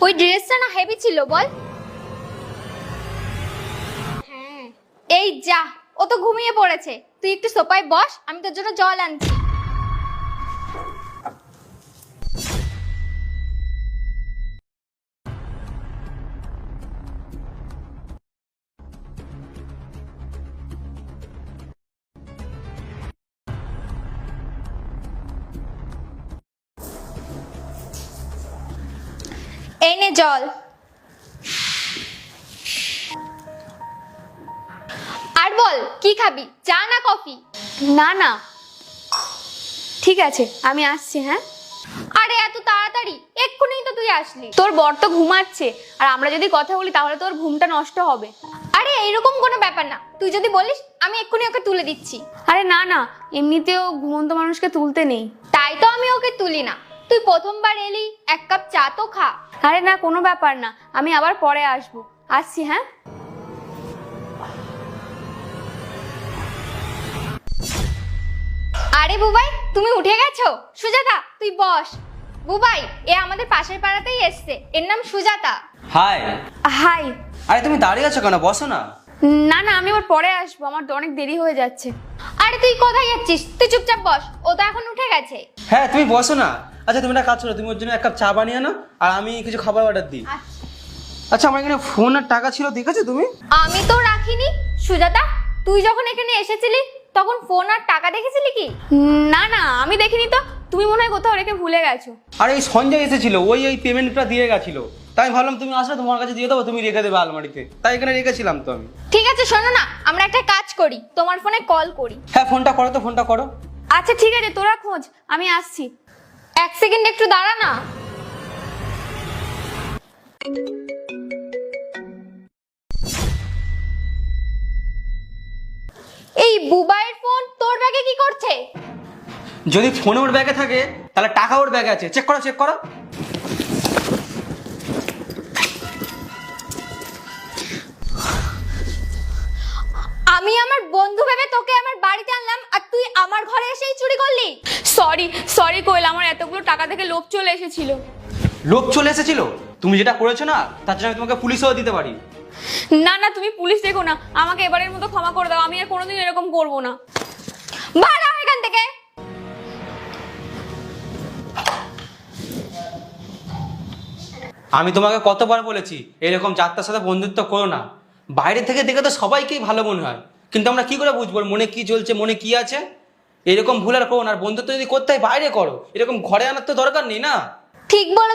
ওই ড্রেসটা না হেভি ছিল বল। হ্যাঁ এই যা, ও তো ঘুমিয়ে পড়েছে, তুই একটু সোফায় বস, আমি তোর জন্য জল আনছি। এই নে জল। আর বল কি খাবি, চা না কফি? না না ঠিক আছে, আমি আসছি। হ্যাঁ আরে এত তাড়াতাড়ি? এক্ষুনি তো তুই আসলি। তোর বর তো ঘুমাচ্ছে, আর আমরা যদি কথা বলি তাহলে তোর ঘুমটা নষ্ট হবে। আরে এইরকম কোনো ব্যাপার না, তুই যদি বলিস আমি এক্ষুনি ওকে তুলে দিচ্ছি। আরে না না, এমনিতেও ঘুমন্ত মানুষকে তুলতে নেই। তাই তো আমি ওকে তুলি না। তুই প্রথমবার এলি, এক কাপ চা তো খা। আরে না, কোনো ব্যাপার না, আমি আবার পরে আসবো। আসছি। হ্যাঁ আরে বুবাই, তুমি উঠে গেছো? সুজাতা তুই বস। বুবাই, এ আমাদের পাশের পাড়াতেই এসছে, এর নাম সুজাতা। হাই। হাই। আরে তুমি দাঁড়িয়ে আছো কেন, বসো না। না না, আমি আবার পরে আসবো, আমার তো অনেক দেরি হয়ে যাচ্ছে। আরে তুই কোথায় যাচ্ছিস? তুই চুপচাপ বস, ও তো এখন উঠে গেছে। হ্যাঁ তুমি বসো না। আচ্ছা তুমি একটা কাজ করো, তুমি ওর জন্য এক কাপ চা বানিয়ে নাও, আর আমি কিছু খাবার অর্ডার দিই। আচ্ছা আমার এখানে ফোন আর টাকা ছিল, দেখেছো তুমি? আমি তো রাখিনি। সুজাতা, তুই যখন এখানে এসেছিলি তখন ফোন আর টাকা দেখেছিলি কি? না না, আমি দেখিনি তো, তুমি মনে হয় কোথাও রেখে ভুলে গেছো। আর এই সঞ্জয় এসেছিল, ওই পেমেন্টটা দিয়ে গেছিল, তাই আমি ভাবলাম তুমি আসলে তোমার কাছে দিয়ে দেবো, তুমি রেখে দেবে আলমারিতে, তাই এখানে রেখেছিলাম তো আমি। ঠিক আছে শোনো না, আমরা একটা কাজ করি, তোমার ফোনে কল করি। হ্যাঁ ফোনটা করো তো, ফোনটা করো। আচ্ছা ঠিক আছে, তোরা খোঁজ, আমি আসছি। এক সেকেন্ড একটু দাঁড়া না। এই বুবাইয়ের ফোন তোর ব্যাগে কি করছে? যদি ফোন ওর ব্যাগে থাকে তাহলে টাকা ওর ব্যাগে আছে, চেক করো চেক করো। আমি আমার বন্ধু ভেবে তোকে আমার বাড়িতে আনলাম, আর তুই আমার ঘরে এসেই চুরি করলি? সরি সরি কোয়েল, আমার এতগুলো টাকা থেকে লোভ চলে এসেছিল। লোক চলে এসেছিল? তুমি যেটা করেছো না তার জন্য আমি তোমাকে পুলিশও দিতে পারি। না না, তুমি পুলিশ দেখো না, আমাকে এবারের মতো ক্ষমা করে দাও, আমি আর কোনোদিন এরকম করবো না। বাড়া এখান থেকে। আমি তোমাকে কতবার বলেছি এরকম যাত্রার সাথে বন্ধুত্ব করো না। বাইরে থেকে দেখে তো সবাইকেই ভালো মনে হয়, কিন্তু আমরা কি করে বুঝবো মনে কি চলছে, মনে কি আছে? এরকম ভুল আর করো না, আর বন্ধুত্ব যদি করতে হয় বাইরে করো, এরকম ঘরে আনার তো দরকার নেই না। ঠিক বলে